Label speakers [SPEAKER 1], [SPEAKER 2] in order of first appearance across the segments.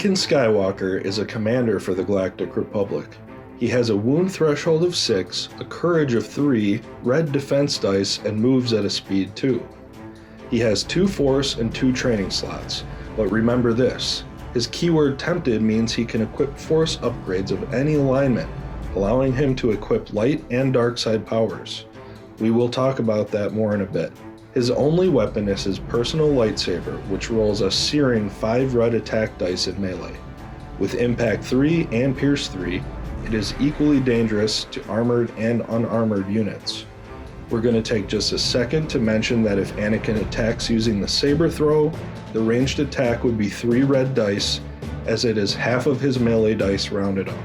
[SPEAKER 1] Anakin Skywalker is a commander for the Galactic Republic. He has a wound threshold of 6, a courage of 3, red defense dice, and moves at a speed 2. He has 2 force and 2 training slots, but remember this, his keyword tempted means he can equip force upgrades of any alignment, allowing him to equip light and dark side powers. We will talk about that more in a bit. His only weapon is his personal lightsaber, which rolls a searing 5 red attack dice in melee. With impact 3 and pierce 3, it is equally dangerous to armored and unarmored units. We're going to take just a second to mention that if Anakin attacks using the saber throw, the ranged attack would be 3 red dice, as it is half of his melee dice rounded up.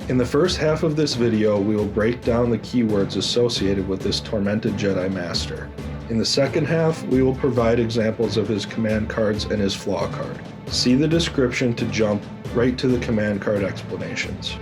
[SPEAKER 1] In the first half of this video, we will break down the keywords associated with this tormented Jedi Master. In the second half, we will provide examples of his command cards and his flaw card. See the description to jump right to the command card explanations.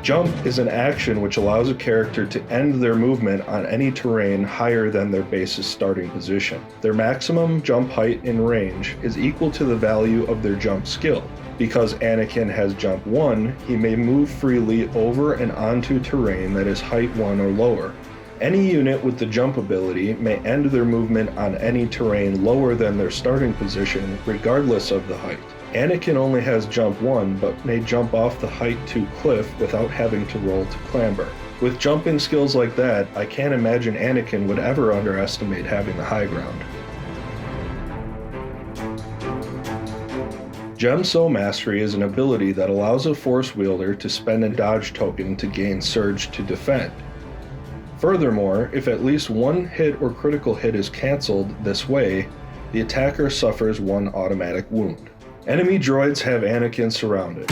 [SPEAKER 1] Jump is an action which allows a character to end their movement on any terrain higher than their base's starting position. Their maximum jump height in range is equal to the value of their jump skill. Because Anakin has jump 1, he may move freely over and onto terrain that is height 1 or lower. Any unit with the jump ability may end their movement on any terrain lower than their starting position, regardless of the height. Anakin only has jump 1, but may jump off the height 2 cliff without having to roll to clamber. With jumping skills like that, I can't imagine Anakin would ever underestimate having the high ground. Gem Soul Mastery is an ability that allows a Force wielder to spend a dodge token to gain Surge to defend. Furthermore, if at least one hit or critical hit is cancelled this way, the attacker suffers 1 automatic wound. Enemy droids have Anakin surrounded.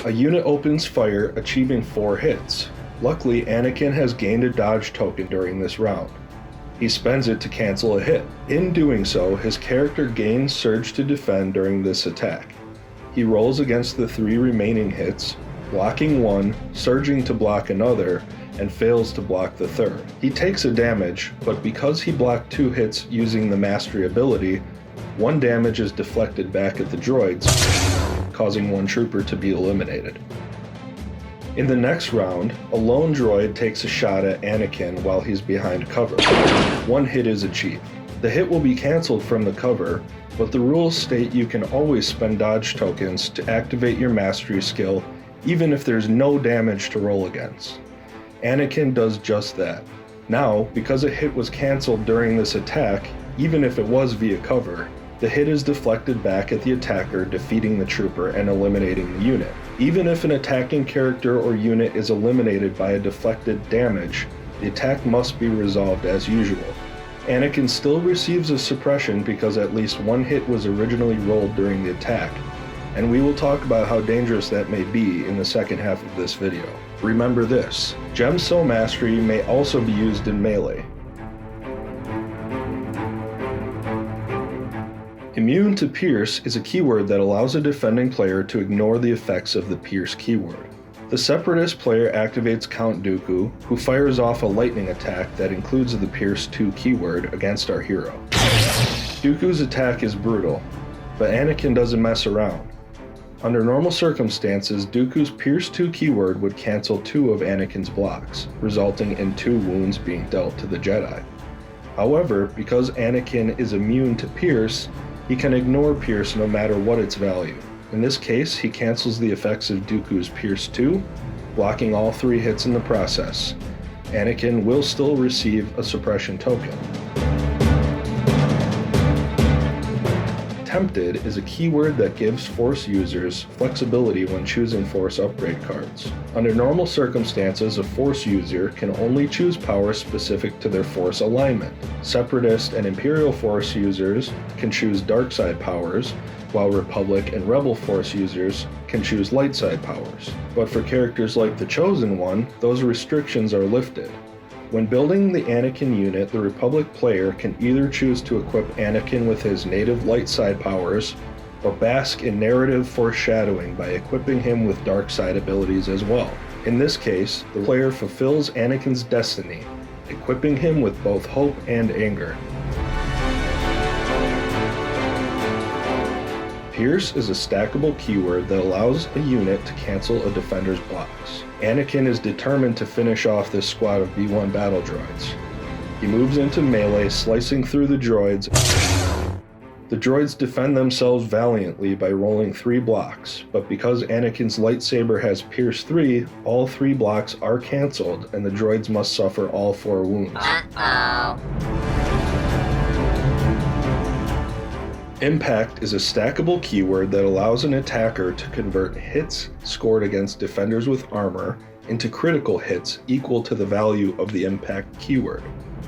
[SPEAKER 1] A unit opens fire, achieving 4 hits. Luckily, Anakin has gained a dodge token during this round. He spends it to cancel a hit. In doing so, his character gains Surge to defend during this attack. He rolls against the 3 remaining hits, blocking 1, surging to block another, and fails to block the 3rd. He takes a damage, but because he blocked 2 hits using the Mastery ability, 1 damage is deflected back at the droids, causing 1 trooper to be eliminated. In the next round, a lone droid takes a shot at Anakin while he's behind cover. 1 hit is achieved. The hit will be cancelled from the cover, but the rules state you can always spend dodge tokens to activate your mastery skill even if there's no damage to roll against. Anakin does just that. Now, because a hit was cancelled during this attack, even if it was via cover, the hit is deflected back at the attacker, defeating the trooper and eliminating the unit. Even if an attacking character or unit is eliminated by a deflected damage, the attack must be resolved as usual. Anakin still receives a suppression because at least 1 hit was originally rolled during the attack, and we will talk about how dangerous that may be in the second half of this video. Remember this, Gem Soul Mastery may also be used in melee. Immune to Pierce is a keyword that allows a defending player to ignore the effects of the Pierce keyword. The Separatist player activates Count Dooku, who fires off a lightning attack that includes the Pierce 2 keyword against our hero. Dooku's attack is brutal, but Anakin doesn't mess around. Under normal circumstances, Dooku's Pierce 2 keyword would cancel 2 of Anakin's blocks, resulting in 2 wounds being dealt to the Jedi. However, because Anakin is immune to Pierce, he can ignore Pierce no matter what its value. In this case, he cancels the effects of Dooku's Pierce 2, blocking all 3 hits in the process. Anakin will still receive a suppression token. Tempted is a keyword that gives Force users flexibility when choosing Force upgrade cards. Under normal circumstances, a Force user can only choose powers specific to their Force alignment. Separatist and Imperial Force users can choose dark side powers, while Republic and Rebel Force users can choose light side powers. But for characters like the Chosen One, those restrictions are lifted. When building the Anakin unit, the Republic player can either choose to equip Anakin with his native light side powers, or bask in narrative foreshadowing by equipping him with dark side abilities as well. In this case, the player fulfills Anakin's destiny, equipping him with both hope and anger. Pierce is a stackable keyword that allows a unit to cancel a defender's blocks. Anakin is determined to finish off this squad of B1 battle droids. He moves into melee, slicing through the droids. The droids defend themselves valiantly by rolling 3 blocks, but because Anakin's lightsaber has Pierce 3, all 3 blocks are cancelled and the droids must suffer all 4 wounds. Impact is a stackable keyword that allows an attacker to convert hits scored against defenders with armor into critical hits equal to the value of the impact keyword.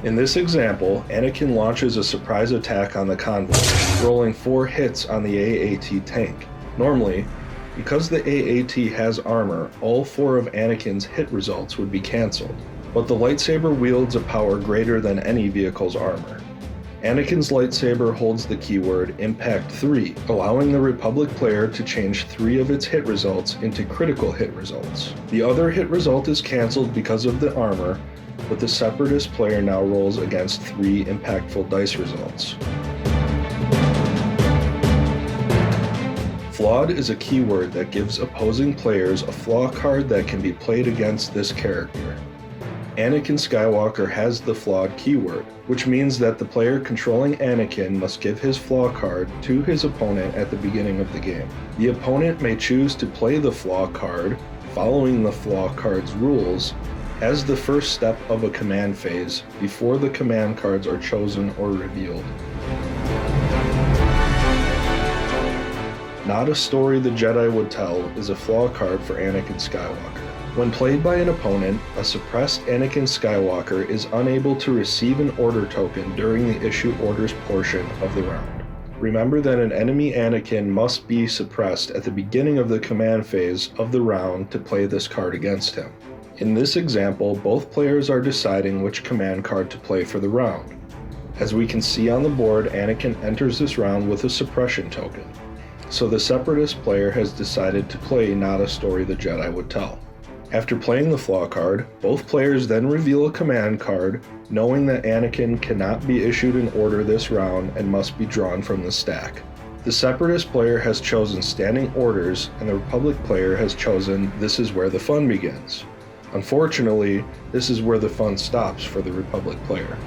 [SPEAKER 1] In this example, Anakin launches a surprise attack on the convoy, rolling 4 hits on the AAT tank. Normally, because the AAT has armor, all 4 of Anakin's hit results would be cancelled, but the lightsaber wields a power greater than any vehicle's armor. Anakin's lightsaber holds the keyword Impact 3, allowing the Republic player to change 3 of its hit results into critical hit results. The other hit result is cancelled because of the armor, but the Separatist player now rolls against 3 impactful dice results. Flawed is a keyword that gives opposing players a flaw card that can be played against this character. Anakin Skywalker has the flawed keyword, which means that the player controlling Anakin must give his flaw card to his opponent at the beginning of the game. The opponent may choose to play the flaw card, following the flaw card's rules, as the first step of a command phase before the command cards are chosen or revealed. Not a Story the Jedi Would Tell is a flaw card for Anakin Skywalker. When played by an opponent, a suppressed Anakin Skywalker is unable to receive an order token during the issue orders portion of the round. Remember that an enemy Anakin must be suppressed at the beginning of the command phase of the round to play this card against him. In this example, both players are deciding which command card to play for the round. As we can see on the board, Anakin enters this round with a suppression token. So the Separatist player has decided to play Not a Story the Jedi Would Tell. After playing the flaw card, both players then reveal a command card, knowing that Anakin cannot be issued an order this round and must be drawn from the stack. The Separatist player has chosen Standing Orders, and the Republic player has chosen This Is Where the Fun Begins. Unfortunately, this is where the fun stops for the Republic player.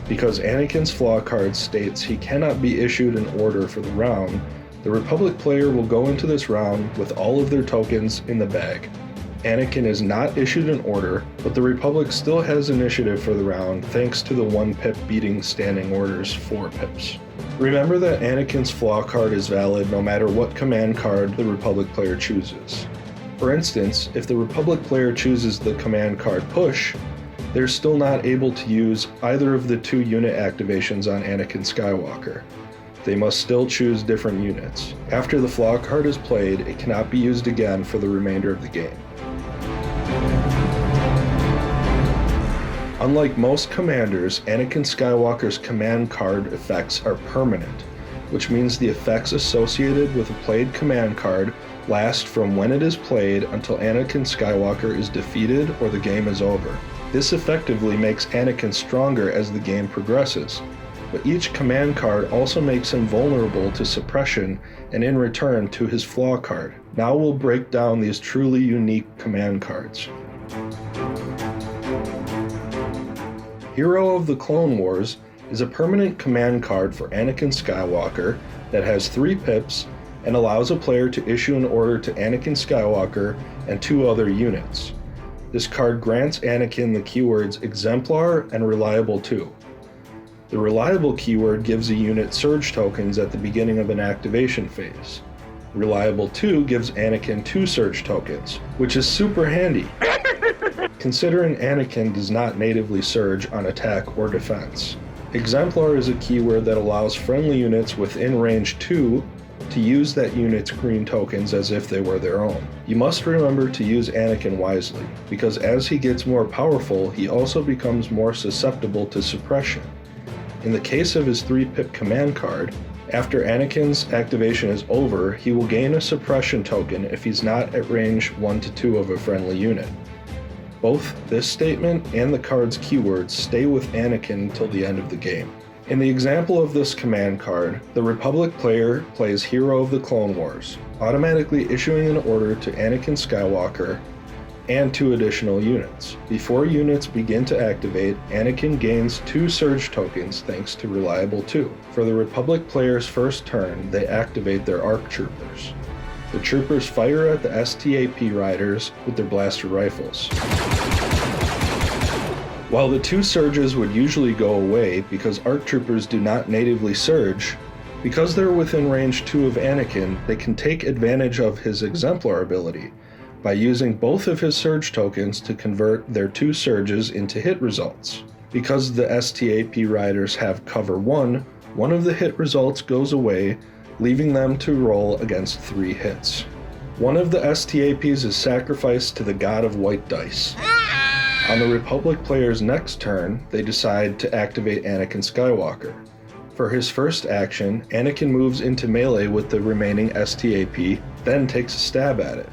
[SPEAKER 1] Because Anakin's flaw card states he cannot be issued an order for the round, the Republic player will go into this round with all of their tokens in the bag. Anakin is not issued an order, but the Republic still has initiative for the round thanks to the 1 pip beating Standing Orders 4 pips. Remember that Anakin's flaw card is valid no matter what command card the Republic player chooses. For instance, if the Republic player chooses the command card Push, they're still not able to use either of the 2 unit activations on Anakin Skywalker. They must still choose different units. After the flaw card is played, it cannot be used again for the remainder of the game. Unlike most commanders, Anakin Skywalker's command card effects are permanent, which means the effects associated with a played command card last from when it is played until Anakin Skywalker is defeated or the game is over. This effectively makes Anakin stronger as the game progresses, but each command card also makes him vulnerable to suppression and in return to his flaw card. Now we'll break down these truly unique command cards. Hero of the Clone Wars is a permanent command card for Anakin Skywalker that has 3 pips and allows a player to issue an order to Anakin Skywalker and 2 other units. This card grants Anakin the keywords Exemplar and Reliable 2. The Reliable keyword gives a unit surge tokens at the beginning of an activation phase. Reliable 2 gives Anakin 2 surge tokens, which is super handy, considering Anakin does not natively surge on attack or defense. Exemplar is a keyword that allows friendly units within range 2 to use that unit's green tokens as if they were their own. You must remember to use Anakin wisely, because as he gets more powerful, he also becomes more susceptible to suppression. In the case of his 3-pip command card, after Anakin's activation is over, he will gain a suppression token if he's not at range 1 to 2 of a friendly unit. Both this statement and the card's keywords stay with Anakin until the end of the game. In the example of this command card, the Republic player plays Hero of the Clone Wars, automatically issuing an order to Anakin Skywalker and 2 additional units. Before units begin to activate, Anakin gains 2 surge tokens thanks to Reliable 2. For the Republic player's first turn, they activate their ARC troopers. The troopers fire at the STAP riders with their blaster rifles. While the 2 surges would usually go away because ARC troopers do not natively surge, because they're within range 2 of Anakin, they can take advantage of his Exemplar ability by using both of his surge tokens to convert their 2 surges into hit results. Because the STAP riders have cover 1, one of the hit results goes away, leaving them to roll against 3 hits. One of the STAPs is sacrificed to the god of white dice. On the Republic player's next turn, they decide to activate Anakin Skywalker. For his first action, Anakin moves into melee with the remaining STAP, then takes a stab at it.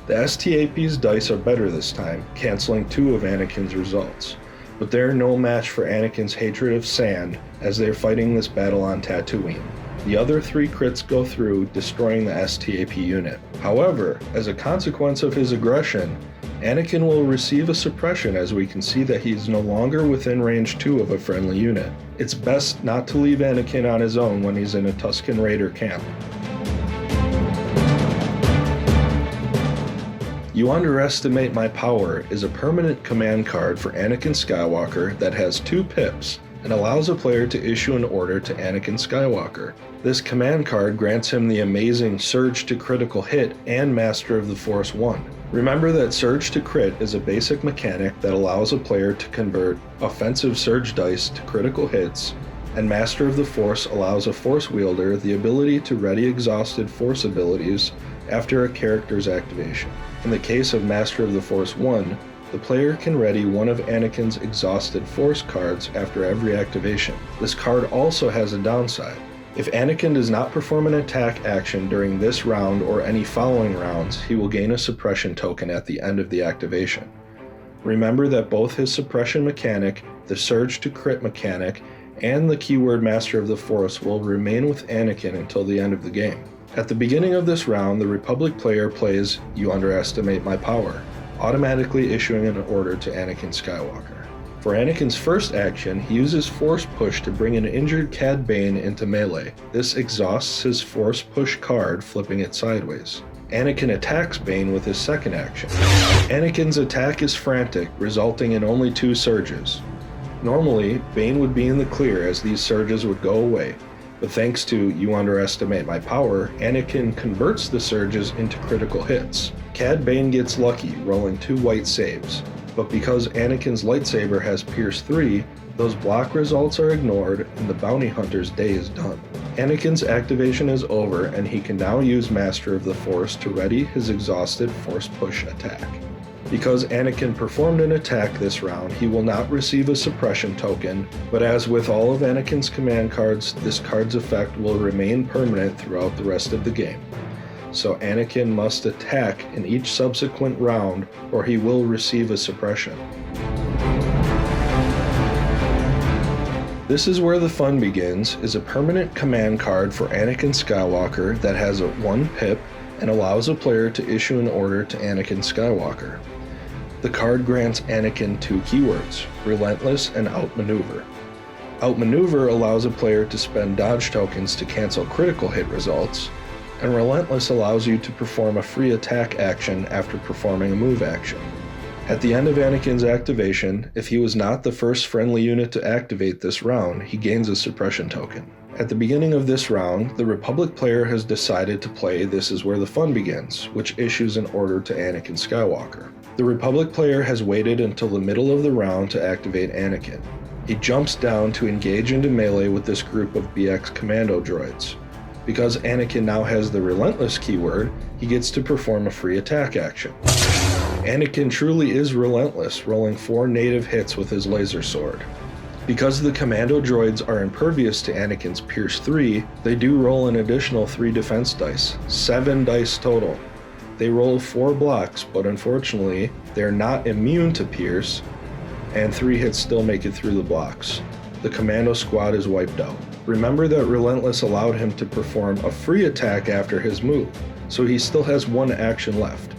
[SPEAKER 1] The STAP's dice are better this time, canceling 2 of Anakin's results, but they're no match for Anakin's hatred of sand as they're fighting this battle on Tatooine. The other 3 crits go through, destroying the STAP unit. However, as a consequence of his aggression, Anakin will receive a suppression as we can see that he's no longer within range 2 of a friendly unit. It's best not to leave Anakin on his own when he's in a Tusken Raider camp. You Underestimate My Power is a permanent command card for Anakin Skywalker that has 2 pips and allows a player to issue an order to Anakin Skywalker. This command card grants him the amazing Surge to Critical Hit and Master of the Force 1. Remember that Surge to Crit is a basic mechanic that allows a player to convert offensive Surge dice to critical hits, and Master of the Force allows a Force wielder the ability to ready exhausted Force abilities after a character's activation. In the case of Master of the Force 1, the player can ready one of Anakin's exhausted Force cards after every activation. This card also has a downside. If Anakin does not perform an attack action during this round or any following rounds, he will gain a suppression token at the end of the activation. Remember that both his suppression mechanic, the Surge to Crit mechanic, and the keyword Master of the Force will remain with Anakin until the end of the game. At the beginning of this round, the Republic player plays You Underestimate My Power, automatically issuing an order to Anakin Skywalker. For Anakin's first action, he uses Force Push to bring an injured Cad Bane into melee. This exhausts his Force Push card, flipping it sideways. Anakin attacks Bane with his second action. Anakin's attack is frantic, resulting in only 2 surges. Normally, Bane would be in the clear as these surges would go away, but thanks to You Underestimate My Power, Anakin converts the surges into critical hits. Cad Bane gets lucky, rolling 2 white saves, but because Anakin's lightsaber has Pierce 3, those block results are ignored and the bounty hunter's day is done. Anakin's activation is over and he can now use Master of the Force to ready his exhausted Force Push attack. Because Anakin performed an attack this round, he will not receive a suppression token, but as with all of Anakin's command cards, this card's effect will remain permanent throughout the rest of the game. So Anakin must attack in each subsequent round or he will receive a suppression. This Is Where the Fun Begins is a permanent command card for Anakin Skywalker that has a 1 pip and allows a player to issue an order to Anakin Skywalker. The card grants Anakin 2 keywords, Relentless and Outmaneuver. Outmaneuver allows a player to spend dodge tokens to cancel critical hit results, and Relentless allows you to perform a free attack action after performing a move action. At the end of Anakin's activation, if he was not the first friendly unit to activate this round, he gains a suppression token. At the beginning of this round, the Republic player has decided to play This Is Where the Fun Begins, which issues an order to Anakin Skywalker. The Republic player has waited until the middle of the round to activate Anakin. He jumps down to engage into melee with this group of BX commando droids. Because Anakin now has the Relentless keyword, he gets to perform a free attack action. Anakin truly is relentless, rolling 4 native hits with his laser sword. Because the commando droids are impervious to Anakin's Pierce 3, they do roll an additional 3 defense dice, 7 dice total. They roll 4 blocks, but unfortunately, they're not immune to Pierce, and 3 hits still make it through the blocks. the Commando Squad is wiped out. Remember that Relentless allowed him to perform a free attack after his move, so he still has one action left.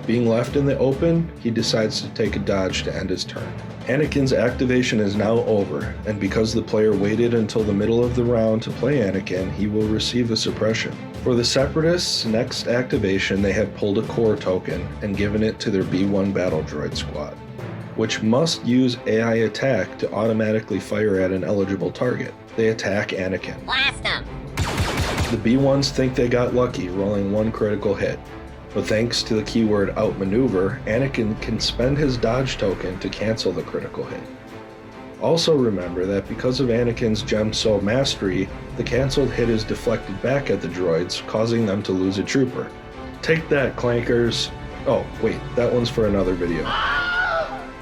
[SPEAKER 1] Being left in the open, he decides to take a dodge to end his turn. Anakin's activation is now over, and because the player waited until the middle of the round to play Anakin, he will receive a suppression. For the Separatists' next activation, they have pulled a core token and given it to their B1 battle droid squad, which must use AI attack to automatically fire at an eligible target. They attack Anakin.
[SPEAKER 2] Blast him!
[SPEAKER 1] The B1s think they got lucky, rolling one critical hit. But thanks to the keyword outmaneuver, Anakin can spend his dodge token to cancel the critical hit. Also remember that because of Anakin's Gem-So mastery, the cancelled hit is deflected back at the droids, causing them to lose a trooper. Take that, clankers! Oh, wait, that one's for another video.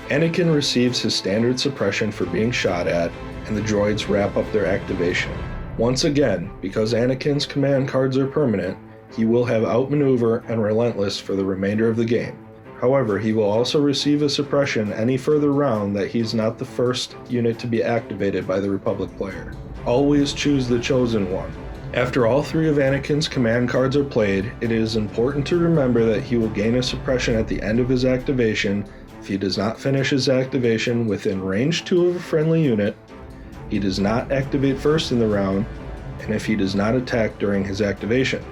[SPEAKER 1] Anakin receives his standard suppression for being shot at, and the droids wrap up their activation. Once again, because Anakin's command cards are permanent, he will have Outmaneuver and Relentless for the remainder of the game. However, he will also receive a suppression any further round that he's not the first unit to be activated by the Republic player. Always choose the chosen one. After all three of Anakin's command cards are played, it is important to remember that he will gain a suppression at the end of his activation if he does not finish his activation within range 2 of a friendly unit, he does not activate first in the round, and if he does not attack during his activation,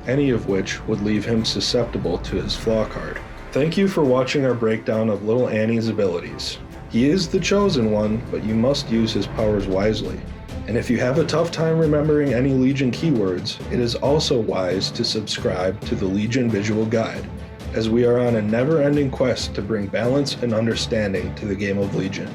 [SPEAKER 1] any of which would leave him susceptible to his Flaw card. Thank you for watching our breakdown of Little Annie's abilities. He is the chosen one, but you must use his powers wisely. And if you have a tough time remembering any Legion keywords, it is also wise to subscribe to the Legion Visual Guide, as we are on a never-ending quest to bring balance and understanding to the game of Legion.